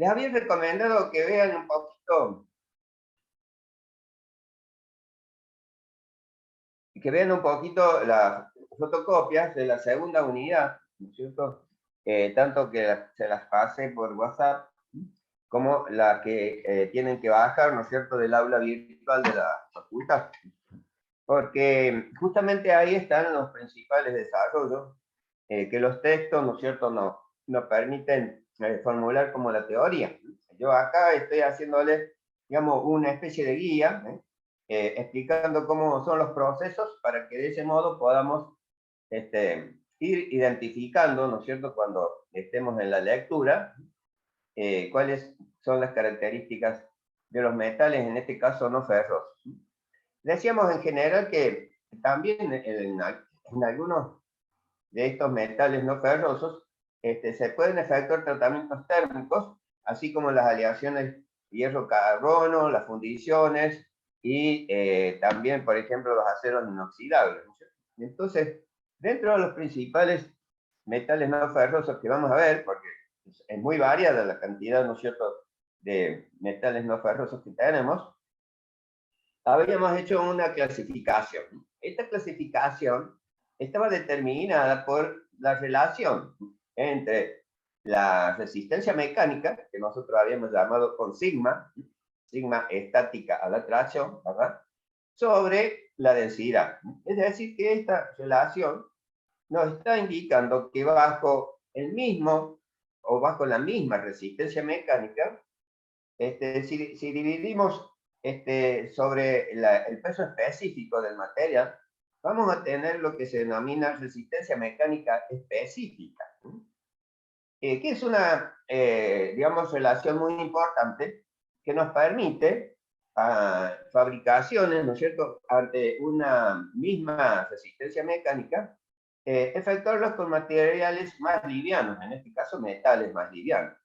Les había recomendado que vean un poquito las fotocopias de la segunda unidad, ¿no es cierto? Tanto que se las pasé por WhatsApp, como la que tienen que bajar, ¿no es cierto?, del aula virtual de la facultad. Porque justamente ahí están los principales desarrollos que los textos, ¿no es cierto?, no permiten formular como la teoría. Yo acá estoy haciéndole, digamos, una especie de guía, explicando cómo son los procesos para que de ese modo podamos ir identificando, ¿no es cierto?, cuando estemos en la lectura, cuáles son las características de los metales, en este caso no ferrosos. Decíamos en general que también en algunos de estos metales no ferrosos se pueden efectuar tratamientos térmicos, así como las aleaciones hierro-carbono, las fundiciones y también, por ejemplo, los aceros inoxidables, ¿no? Entonces, dentro de los principales metales no ferrosos que vamos a ver, porque es muy variada la cantidad, ¿no es cierto?, de metales no ferrosos que tenemos, habíamos hecho una clasificación. Esta clasificación estaba determinada por la relación entre la resistencia mecánica, que nosotros habíamos llamado con sigma, sigma estática a la atracción, ¿verdad?, sobre la densidad. Es decir, que esta relación nos está indicando que bajo el mismo o bajo la misma resistencia mecánica, si dividimos sobre el peso específico del material, vamos a tener lo que se denomina resistencia mecánica específica, que es una, digamos, relación muy importante que nos permite a fabricaciones, ¿no es cierto?, ante una misma resistencia mecánica, efectuarlos con materiales más livianos, en este caso metales más livianos.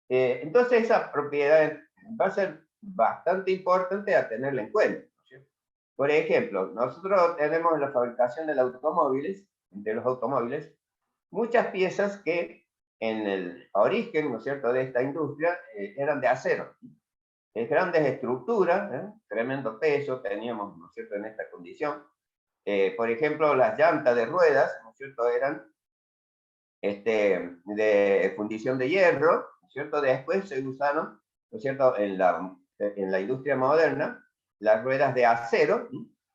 Entonces esa propiedad va a ser bastante importante a tenerla en cuenta, ¿no es cierto? Por ejemplo, nosotros tenemos en la fabricación de los automóviles, muchas piezas que en el origen, ¿no es cierto?, de esta industria eran de acero. Grandes estructuras, tremendo peso teníamos, ¿no es cierto?, en esta condición. Por ejemplo, las llantas de ruedas, ¿no es cierto?, eran de fundición de hierro, ¿no es cierto? Después se usaron, ¿no es cierto?, en la industria moderna, las ruedas de acero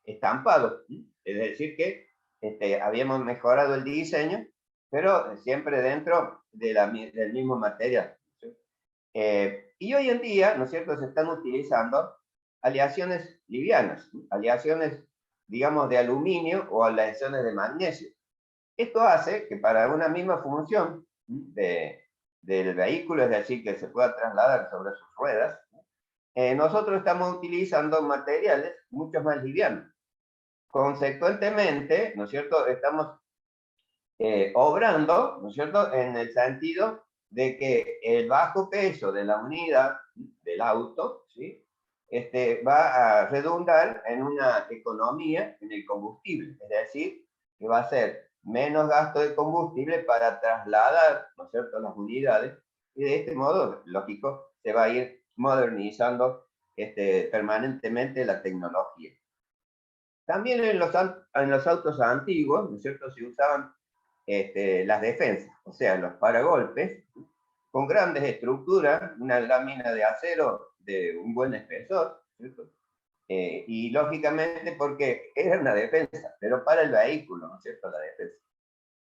estampado. Es decir, que habíamos mejorado el diseño, pero siempre dentro del mismo material. ¿Sí? Y hoy en día, ¿no es cierto?, se están utilizando aleaciones livianas, aleaciones, digamos, de aluminio o aleaciones de magnesio. Esto hace que para una misma función del vehículo, es decir, que se pueda trasladar sobre sus ruedas, nosotros estamos utilizando materiales mucho más livianos. Consecuentemente, ¿no es cierto?, estamos obrando, ¿no es cierto?, en el sentido de que el bajo peso de la unidad del auto, ¿sí?, va a redundar en una economía en el combustible, es decir, que va a ser menos gasto de combustible para trasladar, ¿no es cierto?, las unidades, y de este modo, lógico, se va a ir modernizando permanentemente la tecnología. También en los autos antiguos, ¿no es cierto?, se usaban las defensas, o sea, los paragolpes, con grandes estructuras, una lámina de acero de un buen espesor, ¿cierto? Y lógicamente porque era una defensa, pero para el vehículo, ¿no es cierto?, la defensa.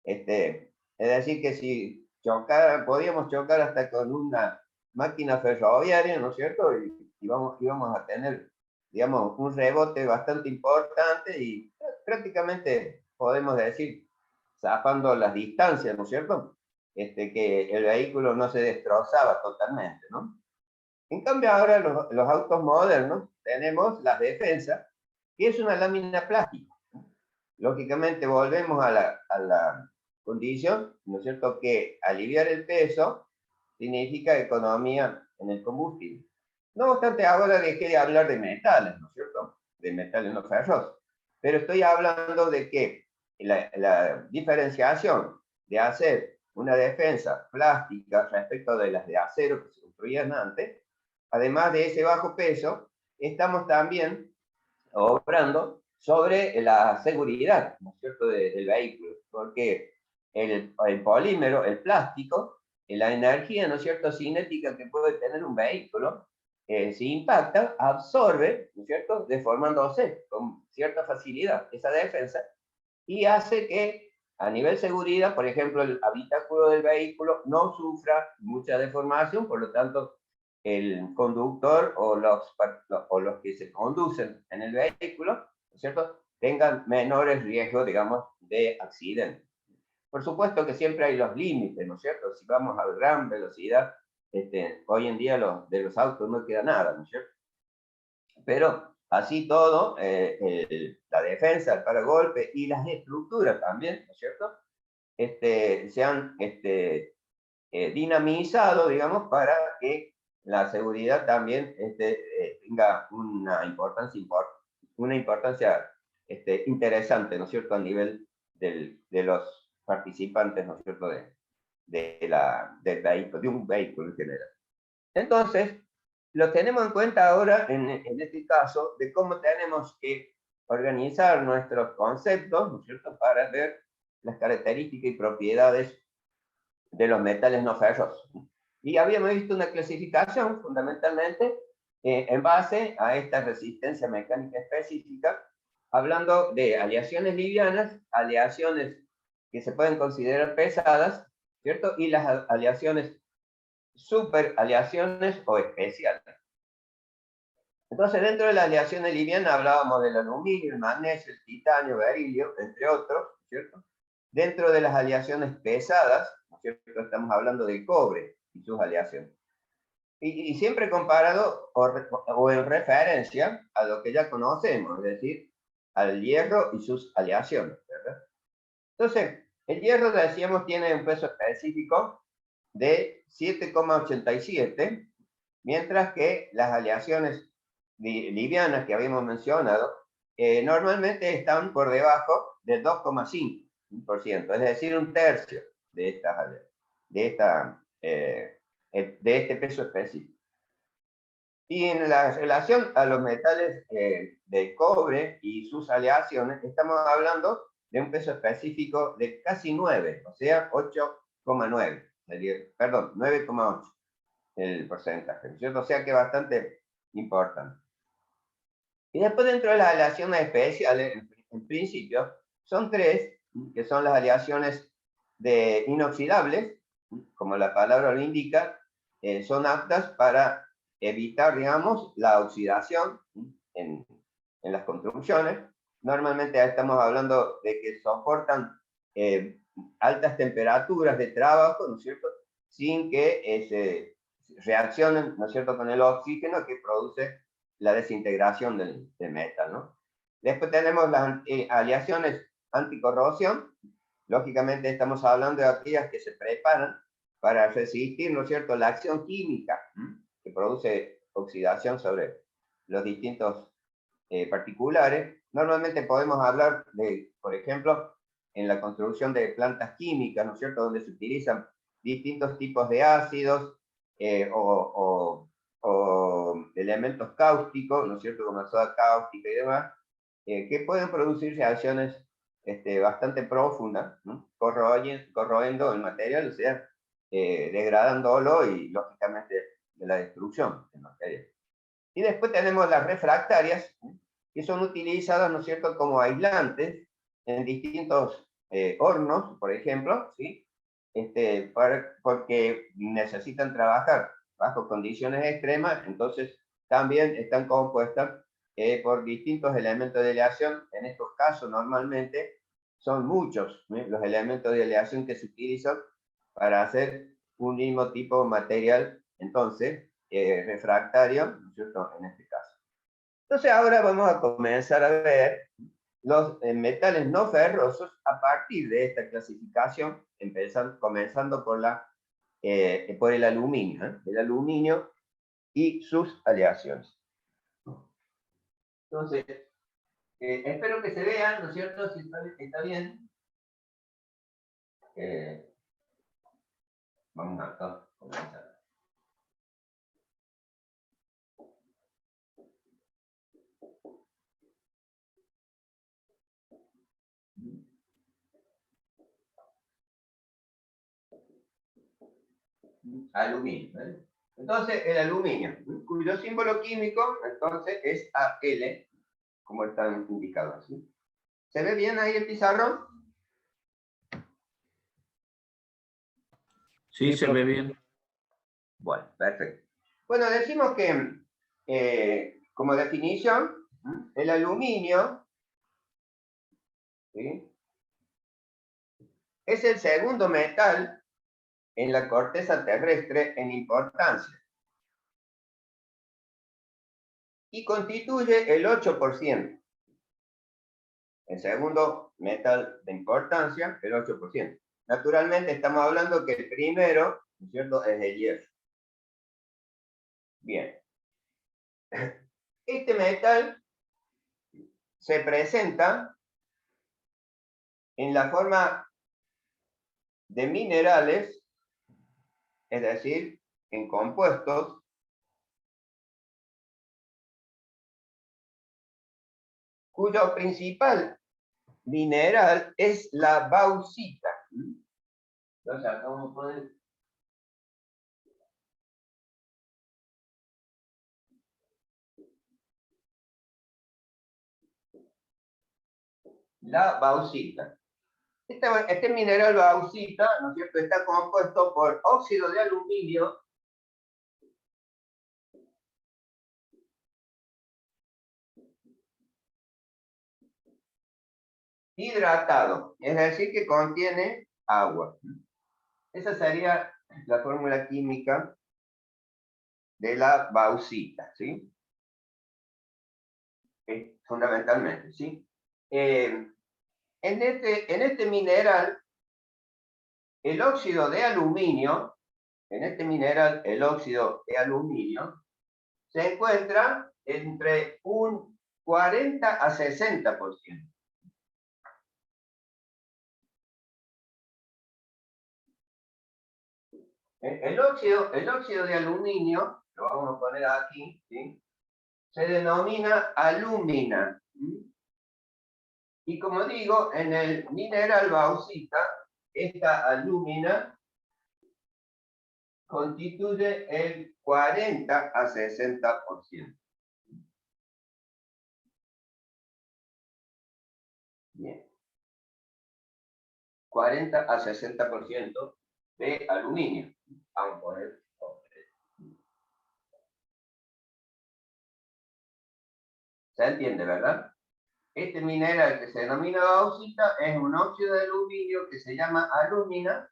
Es decir, que si podíamos chocar hasta con una máquina ferroviaria, ¿no es cierto?, y íbamos a tener, digamos, un rebote bastante importante y prácticamente podemos decir, zafando las distancias, ¿no es cierto?, que el vehículo no se destrozaba totalmente, ¿no? En cambio, ahora los autos modernos tenemos las defensas, que es una lámina plástica. Lógicamente, volvemos a la condición, ¿no es cierto?, que aliviar el peso significa economía en el combustible. No obstante, ahora dejé de hablar de metales, ¿no es cierto?, de metales no ferrosos, pero estoy hablando de que la diferenciación de hacer una defensa plástica respecto de las de acero que se construían antes. Además de ese bajo peso, estamos también obrando sobre la seguridad, ¿no es cierto?, del vehículo, porque el polímero, el plástico, la energía, ¿no es cierto?, cinética que puede tener un vehículo, si impacta, absorbe, ¿no es cierto?, deformándose con cierta facilidad esa defensa, y hace que a nivel seguridad, por ejemplo, el habitáculo del vehículo no sufra mucha deformación, por lo tanto, el conductor o los que se conducen en el vehículo, ¿no es cierto?, tengan menores riesgos, digamos, de accidente. Por supuesto que siempre hay los límites, ¿no es cierto? Si vamos a gran velocidad, hoy en día de los autos no queda nada, ¿no es cierto? Pero así todo, la defensa, el paragolpe y las estructuras también, ¿no es cierto?, se han dinamizado, digamos, para que la seguridad también tenga una importancia interesante, ¿no es cierto?, a nivel de los participantes, ¿no es cierto?, del vehículo, de un vehículo en general. Entonces, lo tenemos en cuenta ahora en este caso de cómo tenemos que organizar nuestros conceptos, ¿no es cierto?, para ver las características y propiedades de los metales no ferrosos. Y habíamos visto una clasificación fundamentalmente en base a esta resistencia mecánica específica, hablando de aleaciones livianas, aleaciones que se pueden considerar pesadas, ¿cierto?, y las aleaciones super aleaciones o especiales. Entonces, dentro de las aleaciones livianas hablábamos del aluminio, el magnesio, el titanio, berilio, entre otros, ¿cierto? Dentro de las aleaciones pesadas, ¿cierto?, estamos hablando del cobre y sus aleaciones. Y siempre comparado o en referencia a lo que ya conocemos, es decir, al hierro y sus aleaciones, ¿verdad? Entonces, el hierro, decíamos, tiene un peso específico de 7,87, mientras que las aleaciones livianas que habíamos mencionado normalmente están por debajo del 2,5%, es decir, un tercio de, de este peso específico. Y en la relación a los metales de cobre y sus aleaciones, estamos hablando de un peso específico de casi 9, o sea, 8,9, perdón, 9,8 el porcentaje, ¿cierto? O sea que bastante importante. Y después, dentro de las aleaciones especiales, en principio, son tres, que son las aleaciones inoxidables, como la palabra lo indica, son aptas para evitar, digamos, la oxidación en las construcciones. Normalmente estamos hablando de que soportan altas temperaturas de trabajo, ¿no es cierto?, sin que se reaccionen, ¿no es cierto?, con el oxígeno que produce la desintegración del metal, ¿no? Después tenemos las aleaciones anticorrosión. Lógicamente estamos hablando de aquellas que se preparan para resistir, ¿no es cierto?, la acción química que produce oxidación sobre los distintos particulares. Normalmente podemos hablar de, por ejemplo, en la construcción de plantas químicas, ¿no es cierto?, donde se utilizan distintos tipos de ácidos o elementos cáusticos, ¿no es cierto?, como la soda cáustica y demás, que pueden producir reacciones bastante profundas, ¿no?, corroyendo el material, o sea, degradándolo y, lógicamente, de la destrucción del material. Y después tenemos las refractarias, que son utilizadas, ¿no es cierto?, como aislantes en distintos hornos, por ejemplo, ¿sí?, porque necesitan trabajar bajo condiciones extremas, entonces también están compuestas por distintos elementos de aleación. En estos casos, normalmente, son muchos los elementos de aleación que se utilizan para hacer un mismo tipo de material, entonces, refractario, ¿no es cierto?, en este caso. Entonces, ahora vamos a comenzar a ver los metales no ferrosos a partir de esta clasificación, comenzando por el aluminio y sus aleaciones. Entonces, espero que se vean, ¿no es cierto?, si está bien. Vamos a comenzar. Aluminio. ¿Eh? Entonces, el aluminio, cuyo símbolo químico, entonces, es Al, como están indicados. ¿Sí? ¿Se ve bien ahí el pizarrón? Sí, se ve bien. Bueno, perfecto. Bueno, decimos que, como definición, el aluminio, ¿sí?, es el segundo metal en la corteza terrestre en importancia y constituye el 8%. El segundo metal de importancia, el 8%. Naturalmente estamos hablando que el primero, ¿no es cierto?, es el hierro. Bien. Este metal se presenta en la forma de minerales, es decir, en compuestos, cuyo principal mineral es la bauxita. Entonces, acá vamos a poner la bauxita. Este mineral bauxita, ¿no es cierto?, está compuesto por óxido de aluminio hidratado, es decir, que contiene agua. Esa sería la fórmula química de la bauxita, ¿sí? Fundamentalmente, ¿sí? En este mineral, el óxido de aluminio, se encuentra entre un 40 a 60%. El óxido de aluminio, lo vamos a poner aquí, ¿sí?, se denomina alúmina. Y como digo, en el mineral bauxita, esta alúmina constituye el 40 a 60%. Bien. 40 a 60% de aluminio. Vamos a poner. ¿Se entiende, verdad? Este mineral que se denomina bauxita es un óxido de aluminio que se llama alúmina,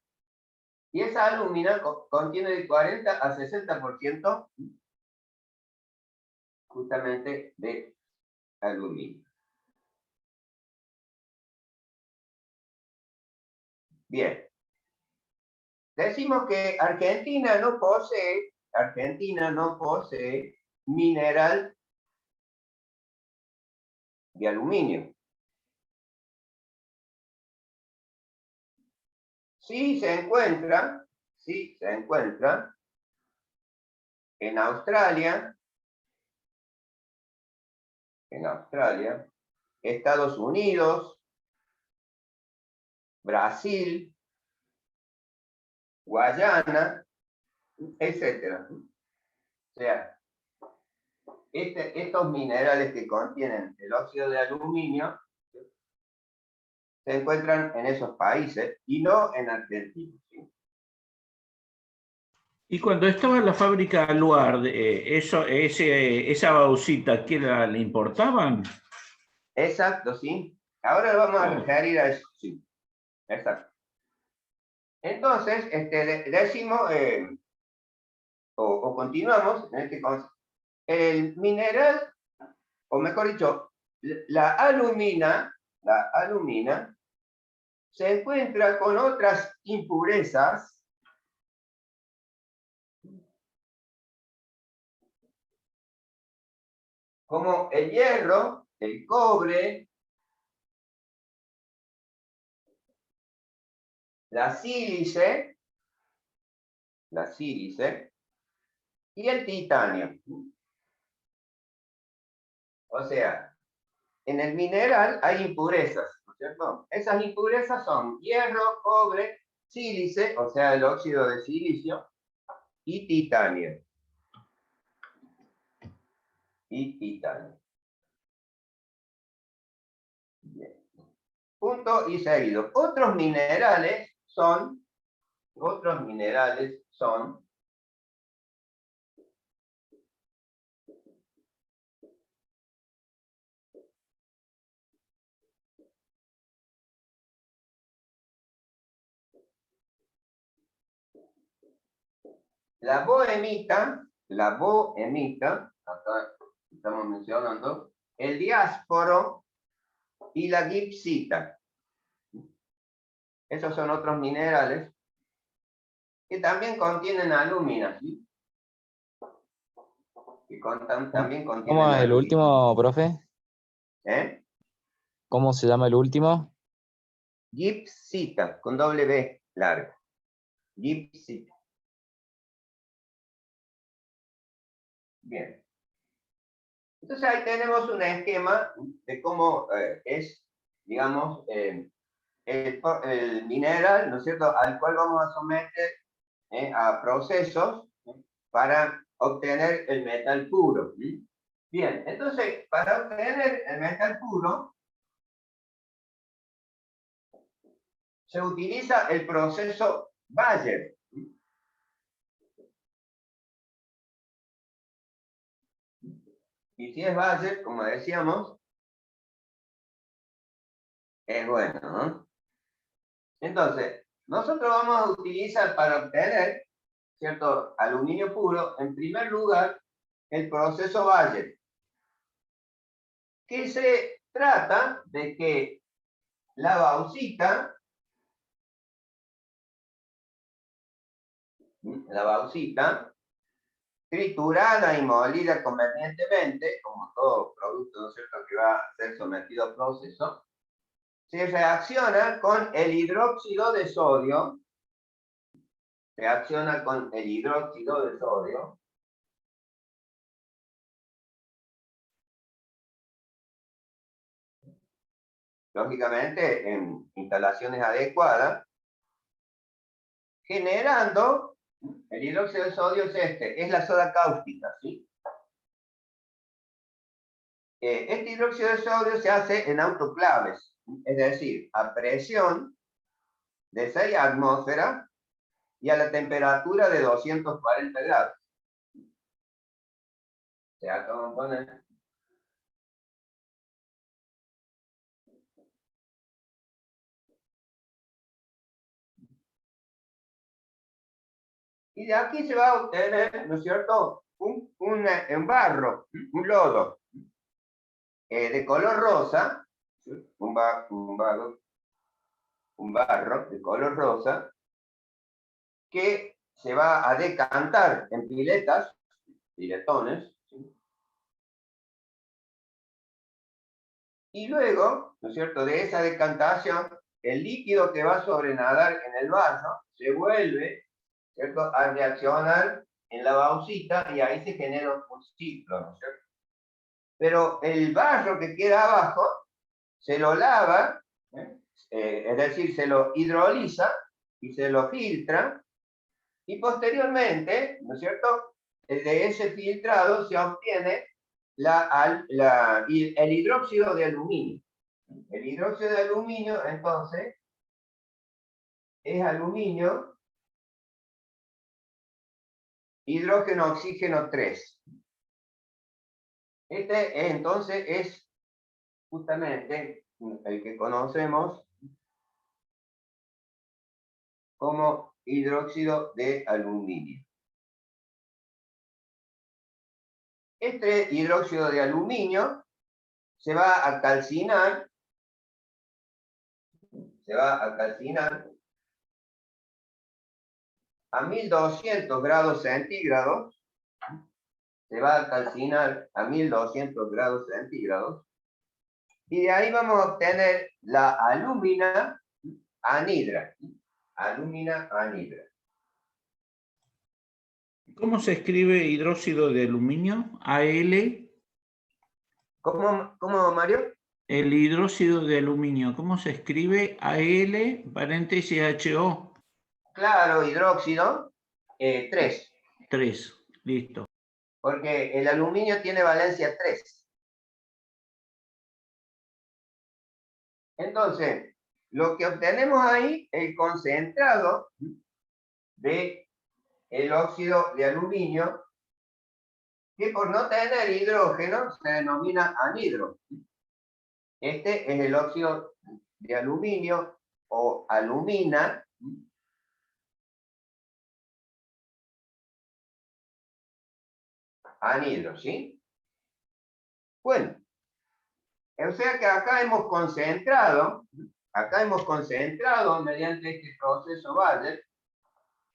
y esa alúmina contiene de 40 a 60% justamente de aluminio. Bien. Decimos que Argentina no posee mineral de aluminio. Sí se encuentra en Australia, Estados Unidos, Brasil, Guayana, etc. O sea, estos minerales que contienen el óxido de aluminio se encuentran en esos países y no en Argentina, ¿sí? Y cuando estaba en la fábrica Aluar, esa bauxita, ¿qué le importaban? Exacto, sí. Ahora vamos a referir a eso, sí. Exacto. Entonces, decimos, o continuamos en este concepto. El mineral, o mejor dicho, la alumina se encuentra con otras impurezas como el hierro, el cobre, la sílice la sílice, y el titanio. O sea, en el mineral hay impurezas, ¿no es cierto? Esas impurezas son hierro, cobre, sílice, o sea, el óxido de silicio, y titanio. Bien. Punto y seguido. Otros minerales son la bohemita, acá estamos mencionando, el diásporo y la gipsita. Esos son otros minerales que también contienen alúmina, ¿sí? También contienen ¿Cómo es el alúmina. último, profe? ¿Eh? ¿Cómo se llama el último? Gipsita, con doble B larga. Gipsita. Bien. Entonces ahí tenemos un esquema de cómo es, digamos, el mineral, ¿no es cierto?, al cual vamos a someter a procesos para obtener el metal puro. ¿Sí? Bien, entonces, para obtener el metal puro, se utiliza el proceso Bayer. Y si es Bayer, como decíamos, es bueno, ¿no? Entonces, nosotros vamos a utilizar para obtener, ¿cierto?, aluminio puro, en primer lugar, el proceso Bayer, que se trata de que la bauxita, triturada y molida convenientemente, como todo producto, ¿no es cierto?, que va a ser sometido a proceso, se reacciona con el hidróxido de sodio, lógicamente en instalaciones adecuadas, generando, el hidróxido de sodio es la soda cáustica, ¿sí? Este hidróxido de sodio se hace en autoclaves, es decir, a presión de 6 atmósferas y a la temperatura de 240 grados. Se acaba poner. Y de aquí se va a obtener, ¿no es cierto?, un barro, un lodo de color rosa, un barro de color rosa, que se va a decantar en piletones, ¿sí? Y luego, ¿no es cierto?, de esa decantación, el líquido que va a sobrenadar en el vaso se vuelve, ¿cierto?, a reaccionar en la bauxita y ahí se genera un ciclo, ¿no es cierto? Pero el barro que queda abajo se lo lava, es decir, se lo hidroliza y se lo filtra, y posteriormente, ¿no es cierto?, de ese filtrado se obtiene el hidróxido de aluminio. El hidróxido de aluminio, entonces, es aluminio, hidrógeno, oxígeno 3. Entonces, es justamente el que conocemos como hidróxido de aluminio. Este hidróxido de aluminio se va a calcinar a 1200 grados centígrados, y de ahí vamos a obtener la alúmina anhidra. ¿Cómo se escribe hidróxido de aluminio? Al. ¿Cómo, Mario? El hidróxido de aluminio, ¿cómo se escribe? Al, paréntesis, HO. Claro, hidróxido, 3, 3. Listo. porque el aluminio tiene valencia 3. Entonces, lo que obtenemos ahí, el concentrado de el óxido de aluminio, que por no tener hidrógeno se denomina anhidro. Este es el óxido de aluminio o alumina, anhidro, ¿sí? Bueno, o sea que acá hemos concentrado mediante este proceso Bayer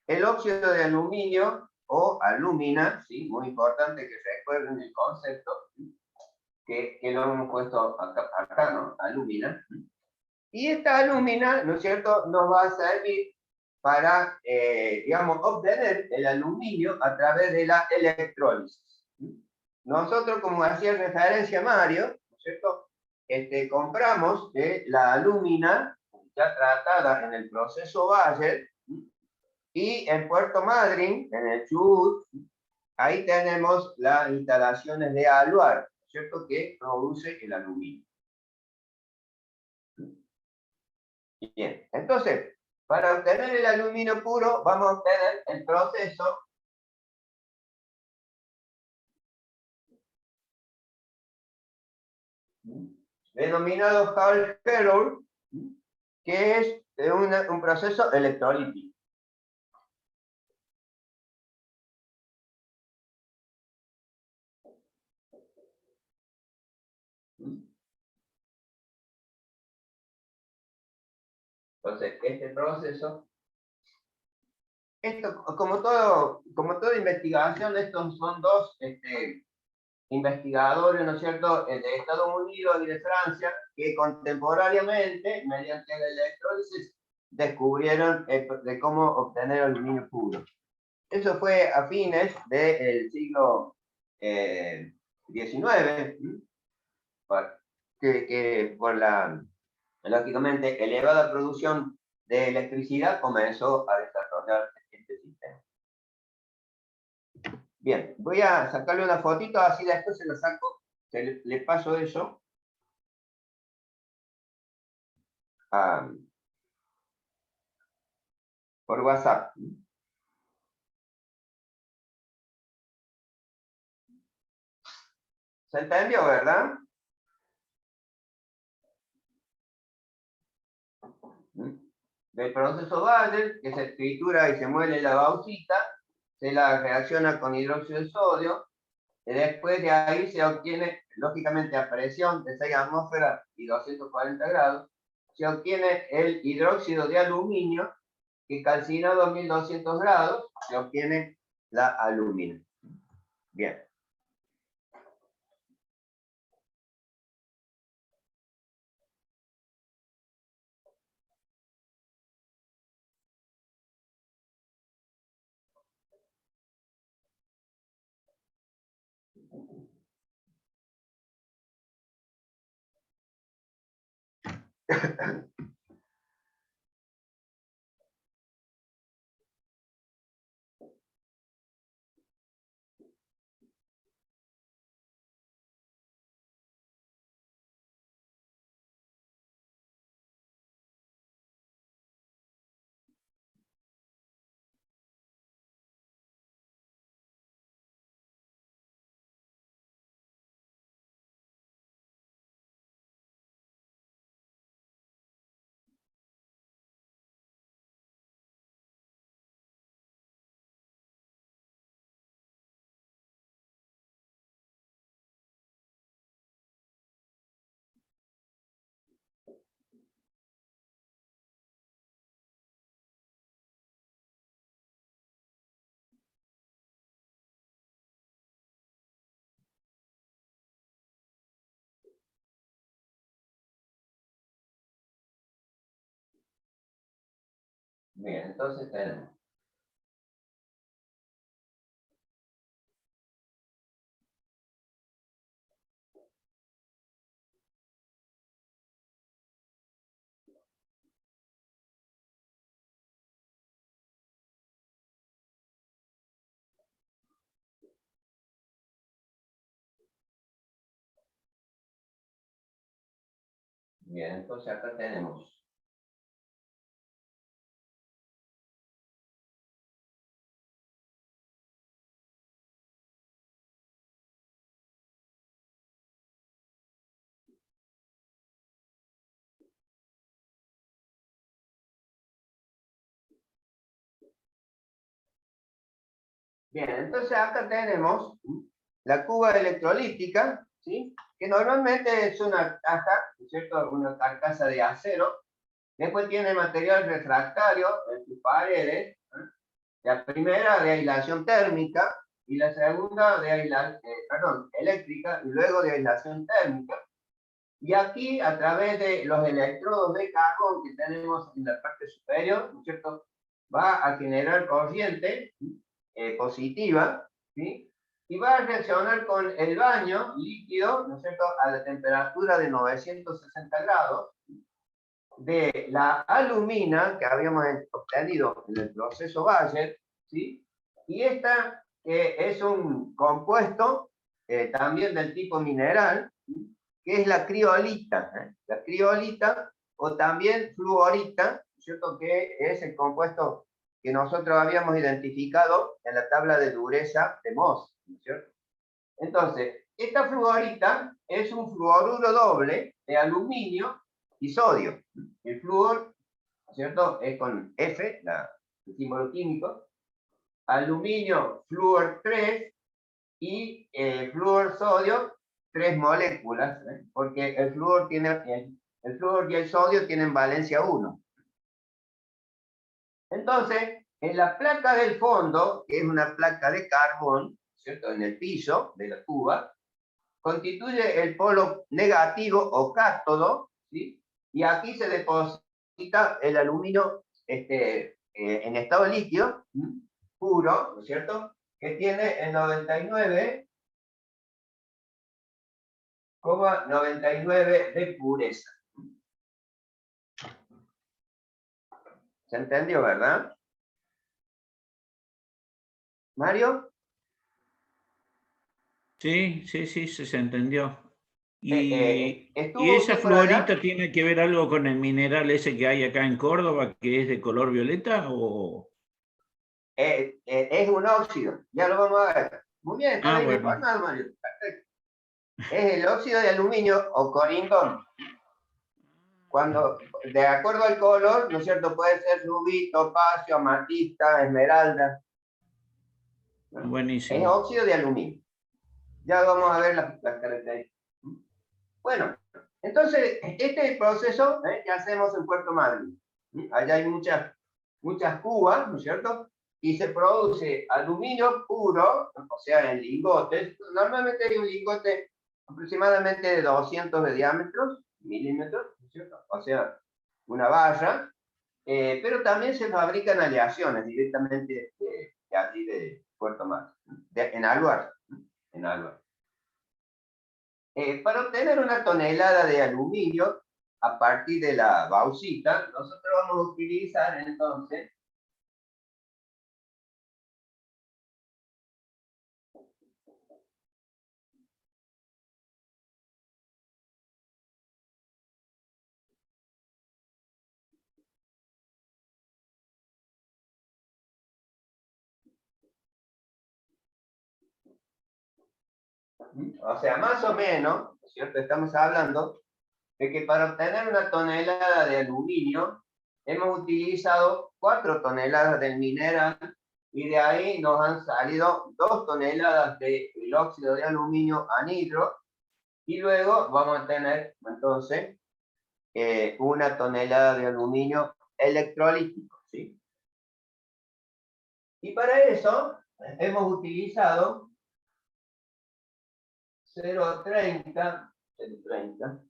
el óxido de aluminio o alúmina, ¿sí? Muy importante que recuerden el concepto, que lo hemos puesto acá, ¿no? Alúmina. Y esta alúmina, ¿no es cierto?, nos va a servir para, digamos, obtener el aluminio a través de la electrólisis. Nosotros, como hacía referencia Mario, ¿no es cierto?, compramos la alúmina ya tratada en el proceso Bayer, y en Puerto Madryn, en el Chubut, ahí tenemos las instalaciones de Aluar, ¿no es cierto?, que produce el aluminio. Bien, entonces, para obtener el aluminio puro, vamos a obtener el proceso denominado Hall-Héroult, que es un proceso electrolítico. Entonces, este proceso, como toda investigación, estos son dos investigadores, ¿no es cierto?, de Estados Unidos y de Francia, que contemporáneamente, mediante la electrólisis, descubrieron de cómo obtener aluminio puro. Eso fue a fines del siglo XIX, que por la, lógicamente, elevada producción de electricidad comenzó a desarrollar este sistema. Bien, voy a sacarle una fotito, así después se lo saco, le paso eso por WhatsApp. ¿Se entendió, verdad? Del proceso Bayer, que se tritura y se muele la bauxita, se la reacciona con hidróxido de sodio, y después de ahí se obtiene, lógicamente a presión de 6 atmósferas y 240 grados, se obtiene el hidróxido de aluminio, que calcinado a 1200 grados, se obtiene la alúmina. Bien. Bien, entonces tenemos Bien, entonces acá tenemos. Bien, entonces acá tenemos la cuba electrolítica, ¿sí? Que normalmente es una caja, ¿no es cierto? Una carcasa de acero. Después tiene material refractario en sus paredes. La primera de aislación térmica y la segunda de eléctrica y luego de aislación térmica. Y aquí, a través de los electrodos de carbón que tenemos en la parte superior, ¿no es cierto? Va a generar corriente positiva, ¿sí? Y va a reaccionar con el baño líquido, ¿no es cierto?, a la temperatura de 960 grados, de la alumina que habíamos obtenido en el proceso Bayer, ¿sí? Y esta es un compuesto también del tipo mineral, ¿sí? Que es la criolita, la criolita o también fluorita, ¿cierto? Que es el compuesto que nosotros habíamos identificado en la tabla de dureza de Mohs, ¿cierto? Entonces, esta fluorita es un fluoruro doble de aluminio y sodio. El flúor, ¿cierto? Es con F, el símbolo químico. Aluminio, flúor 3 y flúor sodio, 3 moléculas, porque el flúor y el sodio tienen valencia 1. Entonces, en la placa del fondo, que es una placa de carbón, ¿cierto? En el piso de la cuba, constituye el polo negativo o cátodo, ¿sí? Y aquí se deposita el aluminio en estado líquido, puro, ¿no es cierto? Que tiene el 99,99 de pureza. ¿Se entendió, verdad? ¿Mario? Sí, sí, sí, se entendió. ¿Y ¿Estuvo esa usted por allá? fluorita tiene que ver algo con el mineral ese que hay acá en Córdoba, que es de color violeta? ¿O? Es un óxido, ya lo vamos a ver. Muy bien, está Ah, bien bueno. informado, Mario. Perfecto. Es el óxido de aluminio o corindón. Cuando, de acuerdo al color, ¿no es cierto? Puede ser rubí, topacio, amatista, esmeralda. ¿No? Es Buenísimo. óxido de aluminio. Ya vamos a ver las características. Bueno, entonces, este es el proceso que hacemos en Puerto Madryn. Allá hay muchas cubas, ¿no es cierto? Y se produce aluminio puro, o sea, en lingotes. Normalmente hay un lingote aproximadamente de 200 de diámetro, milímetros, ¿no es cierto? O sea, una barra. Pero también se fabrican aleaciones directamente de aquí de Puerto Madryn, en Alvar. En Alvar. Para obtener una tonelada de aluminio a partir de la bauxita, nosotros vamos a utilizar entonces o sea, más o menos, ¿cierto? Estamos hablando de que para obtener una tonelada de aluminio hemos utilizado 4 toneladas del mineral y de ahí nos han salido 2 toneladas del óxido de aluminio anhidro y luego vamos a tener entonces 1 tonelada de aluminio electrolítico, ¿sí? Y para eso hemos utilizado 0,30, 0,30,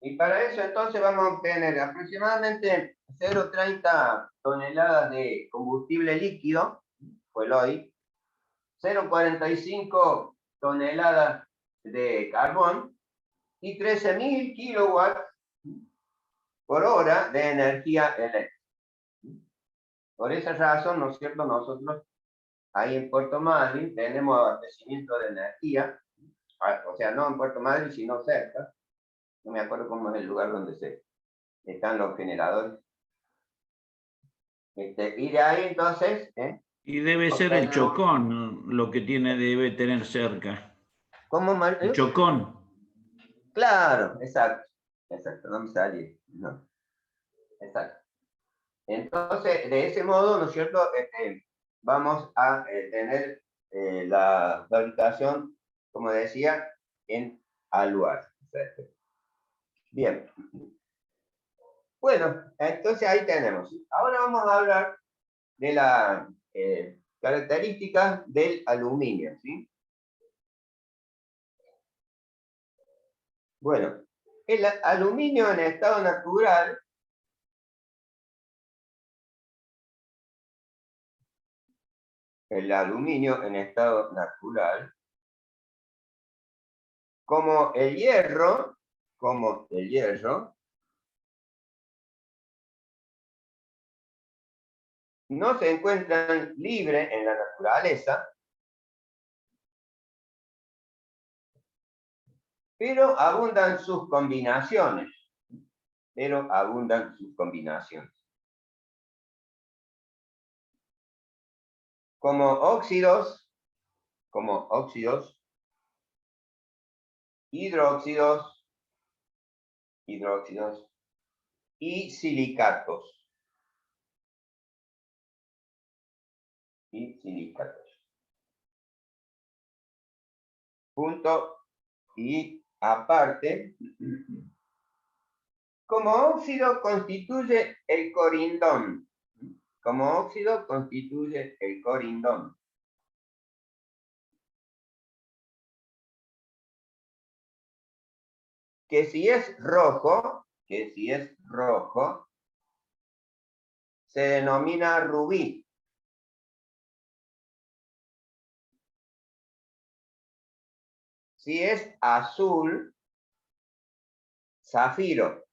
Y para eso entonces vamos a obtener aproximadamente 0,30 toneladas de combustible líquido, fuel oil, 0,45 toneladas de carbón y 13.000 kilowatts por hora de energía eléctrica. Por esa razón, ¿no es cierto?, nosotros ahí en Puerto Madryn tenemos abastecimiento de energía, o sea, no en Puerto Madryn, sino cerca. No me acuerdo cómo es el lugar donde están los generadores. Y de ahí entonces... Y debe ser el Chocón lo que debe tener cerca. ¿Cómo, El Mario? Chocón. Claro, exacto. Exacto, no me salí. No. Exacto. Entonces, de ese modo, ¿no es cierto?, vamos a tener la fabricación, como decía, en aluar. Bien. Bueno, entonces ahí tenemos. Ahora vamos a hablar de las características del aluminio, ¿sí? Bueno, el aluminio en estado natural como el hierro, no se encuentran libres en la naturaleza, pero abundan sus combinaciones. Como óxidos, hidróxidos y silicatos. Punto y aparte, como óxido constituye el corindón. Que si es rojo, se denomina rubí. Si es azul, zafiro.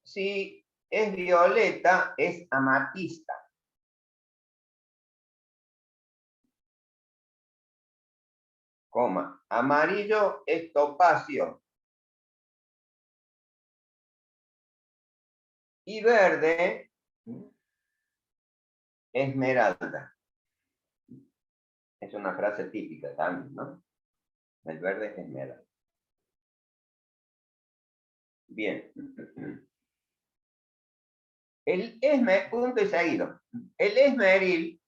Si es violeta, es amatista. Amarillo es topacio. Y verde, esmeralda. Es una frase típica también, ¿no? El verde es esmeralda. Bien. Punto y seguido. El esmeril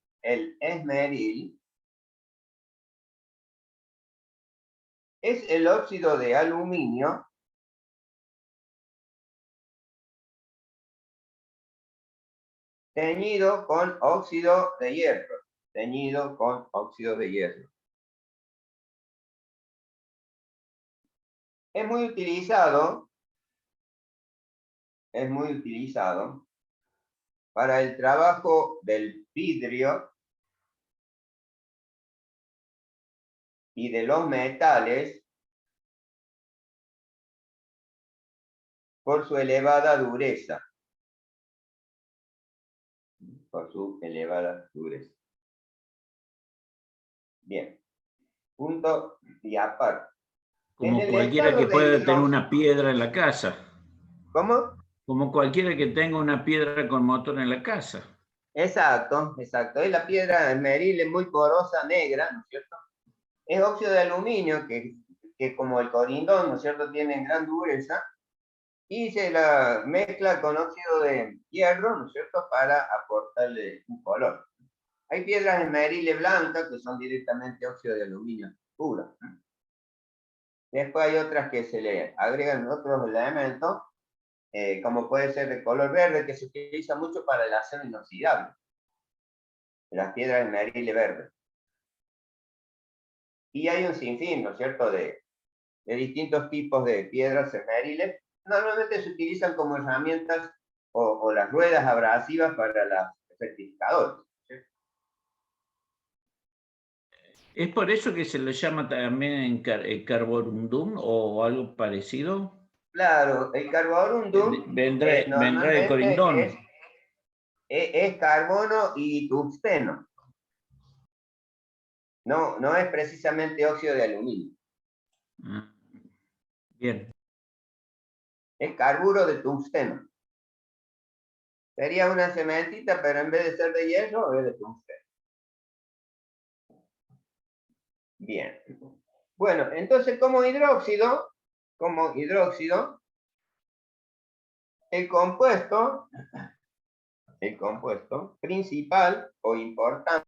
es el óxido de aluminio teñido con óxido de hierro. Es muy utilizado para el trabajo del vidrio y de los metales por su elevada dureza. Bien. Punto y aparte. Como cualquiera que pueda tener una piedra en la casa. ¿Cómo? Como cualquiera que tenga una piedra con motor en la casa. Exacto. Es la piedra esmeril, muy porosa, negra, ¿no es cierto? Es óxido de aluminio que como el corindón, ¿no es cierto?, tiene gran dureza, y se la mezcla con óxido de hierro, ¿no es cierto?, para aportarle un color. Hay piedras esmeriles blancas que son directamente óxido de aluminio puro. Después hay otras que se le agregan otros elementos, como puede ser de color verde, que se utiliza mucho para el acero inoxidable. Las piedras esmeriles verdes. y hay un sinfín, ¿no es cierto?, de distintos tipos de piedras efériles. Normalmente se utilizan como herramientas o las ruedas abrasivas para los certificadores. ¿Es por eso que se le llama también carborundum o algo parecido? Claro, el carborundum Vendrá de normalmente Corindón. es carbono y tungsteno. No es precisamente óxido de aluminio. Bien. Es carburo de tungsteno. Sería una cementita, pero en vez de ser de hierro, es de tungsteno. Bien. Bueno, entonces como hidróxido, el compuesto principal o importante